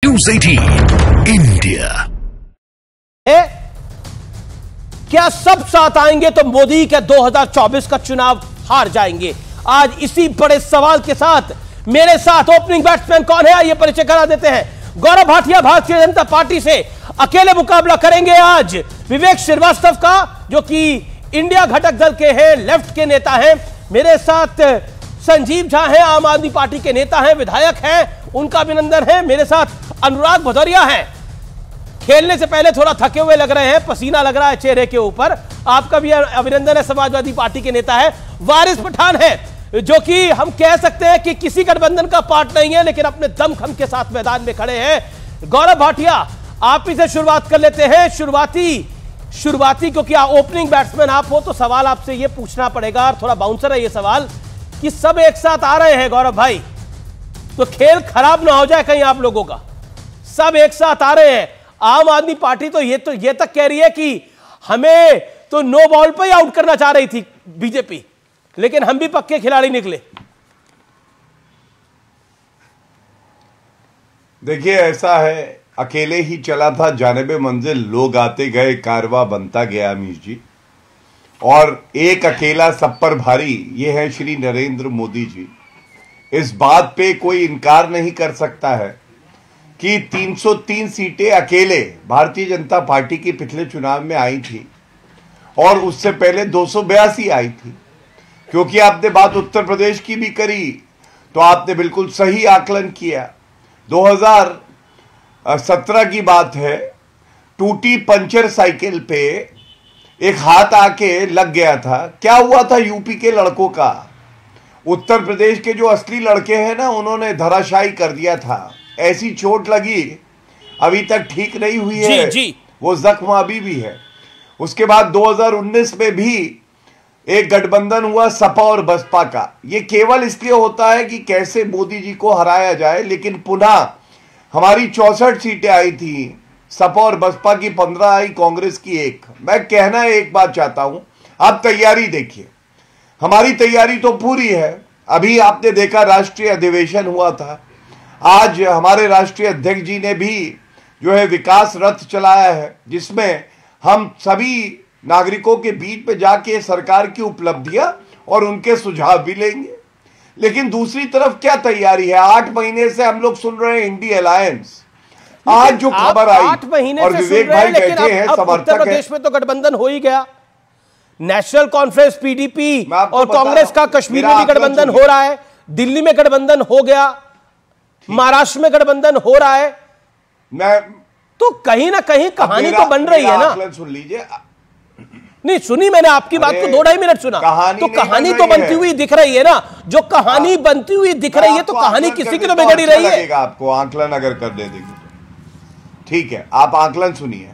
News 18 India. क्या सब साथ आएंगे तो मोदी के 2024 का चुनाव हार जाएंगे? आज इसी बड़े सवाल के साथ मेरे साथ ओपनिंग बैट्समैन कौन है, आइए परिचय करा देते हैं। गौरव भाटिया भारतीय जनता पार्टी से अकेले मुकाबला करेंगे आज विवेक श्रीवास्तव का, जो कि इंडिया घटक दल के हैं, लेफ्ट के नेता हैं। मेरे साथ संजीव झा हैं, आम आदमी पार्टी के नेता हैं, विधायक हैं, उनका अभिनंदन है। मेरे साथ अनुराग भदौरिया हैं, खेलने से पहले थोड़ा थके हुए लग रहे हैं, पसीना लग रहा है चेहरे के ऊपर, आपका भी अभिनंदन है, समाजवादी पार्टी के नेता है। वारिस पठान है, जो कि हम कह सकते हैं कि किसी गठबंधन का पार्ट नहीं है, लेकिन अपने दमखम के साथ मैदान में खड़े हैं। गौरव भाटिया, आप ही से शुरुआत कर लेते हैं। शुरुआती क्योंकि ओपनिंग बैट्समैन आप हो तो सवाल आपसे यह पूछना पड़ेगा, और थोड़ा बाउंसर है ये सवाल, कि सब एक साथ आ रहे हैं गौरव भाई, तो खेल खराब ना हो जाए कहीं आप लोगों का। सब एक साथ आ रहे हैं। आम आदमी पार्टी तो ये तक कह रही है कि हमें तो नो बॉल पे ही आउट करना चाह रही थी बीजेपी, लेकिन हम भी पक्के खिलाड़ी निकले। देखिए, ऐसा है, अकेले ही चला था जानिबे मंजिल, लोग आते गए, कारवा बनता गया अमीश जी, और एक अकेला सब पर भारी, ये है श्री नरेंद्र मोदी जी। इस बात पे कोई इनकार नहीं कर सकता है कि 303 सीटें अकेले भारतीय जनता पार्टी की पिछले चुनाव में आई थी, और उससे पहले 282 आई थी। क्योंकि आपने बात उत्तर प्रदेश की भी करी, तो आपने बिल्कुल सही आकलन किया। 2017 की बात है, टूटी पंचर साइकिल पे एक हाथ आके लग गया था। क्या हुआ था यूपी के लड़कों का? उत्तर प्रदेश के जो असली लड़के हैं ना, उन्होंने धराशायी कर दिया था। ऐसी चोट लगी, अभी तक ठीक नहीं हुई है जी। वो जख्म अभी भी है। उसके बाद 2019 में भी एक गठबंधन हुआ सपा और बसपा का। ये केवल इसलिए होता है कि कैसे मोदी जी को हराया जाए, लेकिन पुनः हमारी 64 सीटें आई थी, सपा और बसपा की 15 आई, कांग्रेस की 1। मैं कहना एक बात चाहता हूं, आप तैयारी देखिए, हमारी तैयारी तो पूरी है। अभी आपने देखा राष्ट्रीय अधिवेशन हुआ था, आज हमारे राष्ट्रीय अध्यक्ष जी ने भी जो है विकास रथ चलाया है, जिसमें हम सभी नागरिकों के बीच में जाके सरकार की उपलब्धियां और उनके सुझाव भी लेंगे। लेकिन दूसरी तरफ क्या तैयारी है? 8 महीने से हम लोग सुन रहे हैं इंडी अलायंस। आज जो खबर आई, 8 महीने और से विवेक सुन रहे हैं, भाई लेकिन बैठे हैं, उत्तर समर्थक प्रदेश में तो गठबंधन हो ही गया। नेशनल कॉन्फ्रेंस पीडीपी और कांग्रेस का कश्मीर में भी गठबंधन हो रहा है, दिल्ली में गठबंधन हो गया, महाराष्ट्र में गठबंधन हो रहा है। तो कहीं ना कहीं कहानी तो बन रही है ना। सुन लीजिए, नहीं सुनी मैंने आपकी बात को, 2-2.5 मिनट सुना, तो कहानी तो बनती हुई दिख रही है ना। जो कहानी बनती हुई दिख रही है, तो कहानी किसी की तो बिगड़ी रही है। आपको आंकलन अगर कर दे देंगे तो ठीक है, आप आंकलन सुनिए।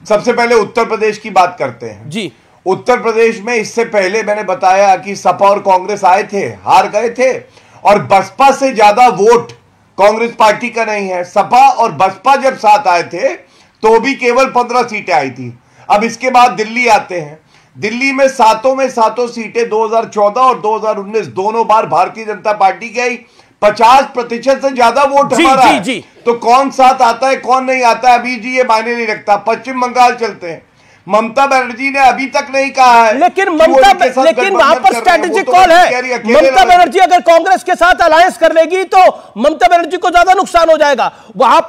सबसे पहले उत्तर प्रदेश की बात करते हैं जी। उत्तर प्रदेश में इससे पहले मैंने बताया कि सपा और कांग्रेस आए थे, हार गए थे, और बसपा से ज्यादा वोट कांग्रेस पार्टी का नहीं है। सपा और बसपा जब साथ आए थे तो भी केवल 15 सीटें आई थी। अब इसके बाद दिल्ली आते हैं, दिल्ली में सातों सीटें 2014 और 2019 दोनों बार भारतीय जनता पार्टी की आई। 50% से ज्यादा वोट हमारा है। तो कौन साथ आता है कौन नहीं आता है अभी जी ये मायने नहीं रखता। पश्चिम बंगाल चलते हैं, ममता बनर्जी ने अभी तक नहीं कहा है, लेकिन वहां पर स्ट्रेटेजिक कॉल है। ममता बनर्जी अगर कांग्रेस के साथ अलायंस कर लेगी तो ममता बनर्जी को ज्यादा नुकसान हो जाएगा। वहां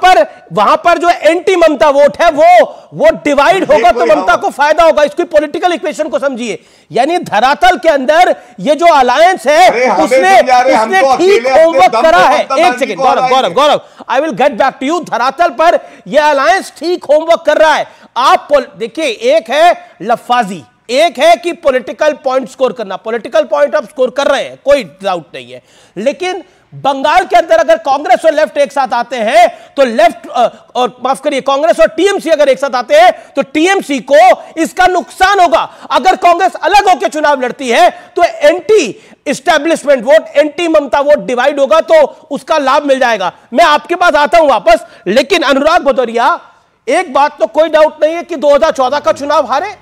पर जो एंटी ममता वोट है वो डिवाइड होगा, तो ममता को फायदा होगा। इसकी पॉलिटिकल इक्वेशन को समझिए, यानी धरातल के अंदर ये जो अलायंस है उसने ठीक होमवर्क करा है। एक second Gaurav, I will get back to you. धरातल पर यह अलायंस ठीक होमवर्क कर रहा है। आप देखिए, एक है लफाजी, एक है कि पॉलिटिकल पॉइंट स्कोर करना। पॉलिटिकल पॉइंट आप स्कोर कर रहे हैं, कोई डाउट नहीं है, लेकिन बंगाल के अंदर अगर कांग्रेस और लेफ्ट एक साथ आते हैं तो लेफ्ट और माफ करिए कांग्रेस और टीएमसी अगर एक साथ आते हैं तो टीएमसी को इसका नुकसान होगा। अगर कांग्रेस अलग होकर चुनाव लड़ती है तो एंटी एस्टैब्लिशमेंट वोट, एंटी ममता वोट डिवाइड होगा, तो उसका लाभ मिल जाएगा। मैं आपके पास आता हूं वापस, लेकिन अनुराग भदौरिया, एक बात तो कोई डाउट नहीं है कि 2014 का चुनाव हारे,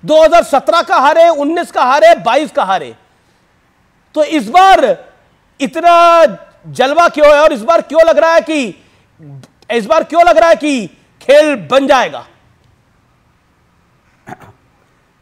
2017 का हारे, 19 का हारे, 22 का हारे, तो इस बार इतना जलवा क्यों है? और इस बार क्यों लग रहा है कि इस बार क्यों लग रहा है कि खेल बन जाएगा?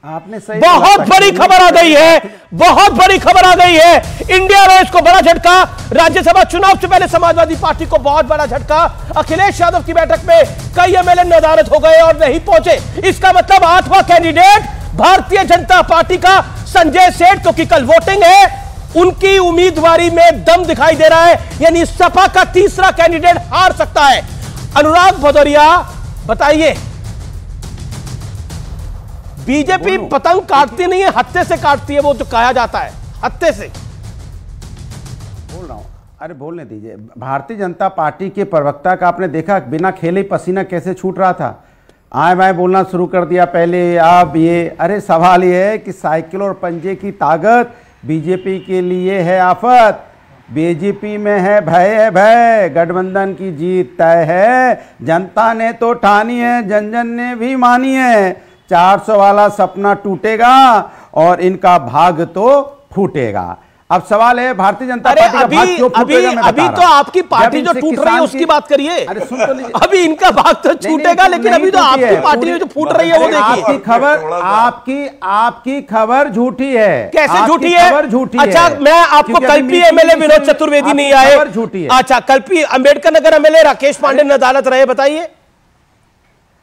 आपने सही, बहुत बड़ी खबर आ गई है, बहुत बड़ी खबर आ गई है। इंडिया में इसको बड़ा झटका, राज्यसभा चुनाव से पहले समाजवादी पार्टी को बहुत बड़ा झटका। अखिलेश यादव की बैठक में कई एमएलए नदारद हो गए और नहीं पहुंचे। इसका मतलब 8वां कैंडिडेट भारतीय जनता पार्टी का संजय सेठ, क्योंकि कल वोटिंग है, उनकी उम्मीदवारी में दम दिखाई दे रहा है, यानी सपा का तीसरा कैंडिडेट हार सकता है। अनुराग भदौरिया, बताइए, बीजेपी पतंग काटती नहीं है, हत्थे से काटती है, वो जो कहा जाता है, हत्थे से। बोल रहा हूं, अरे बोलने दीजिए। भारतीय जनता पार्टी के प्रवक्ता का आपने देखा बिना खेले पसीना कैसे छूट रहा था, आए बाएं बोलना शुरू कर दिया पहले, अब ये। अरे सवाल ये है कि साइकिल और पंजे की ताकत बीजेपी के लिए है आफत, बीजेपी में है भय, गठबंधन की जीत तय है। जनता ने तो ठानी है, जन जन ने भी मानी है। 400 वाला सपना टूटेगा और इनका भाग तो फूटेगा। अब सवाल है भारतीय जनता पार्टी का भाग क्यों फूटेगा? मैं अभी तो आपकी पार्टी जो टूट रही है उसकी बात करिए। अरे सुन तो लीजिए, अभी इनका भाग तो छूटेगा, लेकिन अभी तो आपकी पार्टी जो फूट रही है वो देखिए। आपकी खबर झूठी है। कैसे झूठी है? खबर झूठी है। अच्छा, मैं आपको कल्पी एमएलए विनोद चतुर्वेदी नहीं आए, खबर झूठी है। अच्छा, कल्पी अम्बेडकर नगर एमएलए राकेश पांडे ने अदालत रहे, बताइए।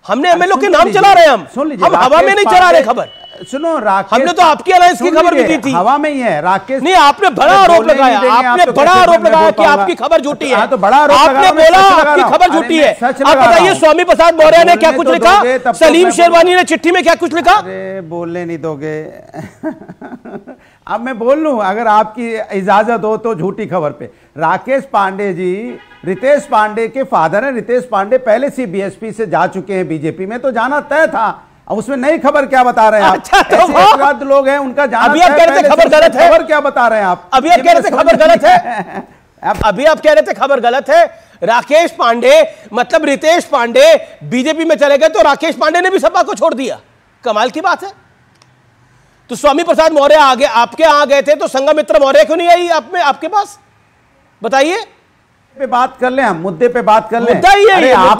हमने एमएलए के नाम चला रहे, हम हवा में नहीं चला रहे खबर। सुनो, राकेश, हमने तो आपकी अलायंस की खबर भी दी थी, हवा में ही है। राकेश नहीं, आपने बड़ा आरोप लगाया, आपने बड़ा आरोप लगाया कि आपकी खबर झूठी है। तो बड़ा आरोप आपने बोला आपकी खबर झूठी है। आप बताइए, स्वामी प्रसाद मौर्य ने क्या कुछ लिखा, सलीम शेरवानी ने चिट्ठी में क्या कुछ लिखा? अरे बोलने नहीं दोगे? अब मैं बोल लूं, अगर आपकी इजाजत हो तो झूठी खबर पे। राकेश पांडे जी रितेश पांडे के फादर हैं। रितेश पांडे पहले से बीएसपी से जा चुके हैं, बीजेपी में तो जाना तय था। अब उसमें नई खबर क्या बता रहे हैं आप? अच्छा, तो लोग हैं, उनका जाना अभी आप कह रहे थे खबर गलत है। खबर क्या बता रहे हैं आप? अभी आप कह रहे थे खबर गलत है। अभी आप कह रहे थे खबर गलत है। राकेश पांडे मतलब रितेश पांडे बीजेपी में चले गए तो राकेश पांडे ने भी सपा को छोड़ दिया। कमाल की बात है। तो स्वामी प्रसाद मौर्य आगे आपके आ गए थे, तो संघमित्रा मौर्य क्यों नहीं आई आपके पास? बताइए। पे बात कर ले, हम मुद्दे पे बात कर ले। मुद्दा ही है, आप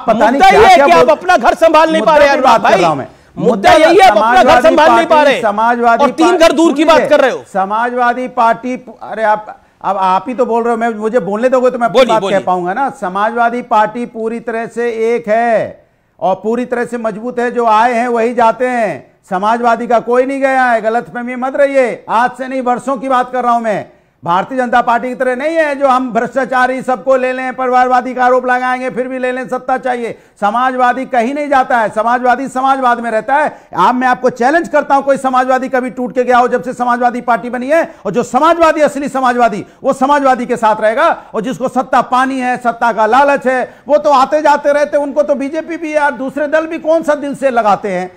पता नहीं क्या आप अपना घर संभाल नहीं पा रहे हैं भाई। मुद्दा यही है, आप अपना घर संभाल नहीं पा रहे, समाजवादी और 3 घर दूर की बात कर रहे हो। समाजवादी पार्टी, अरे आप ही तो बोल रहे हो, मैं मुझे बोलने दोगे तो मैं अपनी बात कह पाऊंगा ना। समाजवादी पार्टी पूरी तरह से एक है और पूरी तरह से मजबूत है। जो आए हैं वही जाते हैं, समाजवादी का कोई नहीं गया है। गलतफहमी मत रहिए, आज से नहीं वर्षों की बात कर रहा हूं मैं। भारतीय जनता पार्टी की तरह नहीं है जो हम भ्रष्टाचारी सबको ले लें, परिवारवादी का आरोप लगाएंगे फिर भी ले लें, सत्ता चाहिए। समाजवादी कहीं नहीं जाता है, समाजवादी समाजवाद में रहता है। मैं आपको चैलेंज करता हूं, कोई समाजवादी कभी टूट के गया हो जब से समाजवादी पार्टी बनी है? और जो समाजवादी, असली समाजवादी, वो समाजवादी के साथ रहेगा। और जिसको सत्ता पानी है, सत्ता का लालच है, वो तो आते जाते रहते। उनको तो बीजेपी भी यार, दूसरे दल भी कौन सा दिल से लगाते हैं।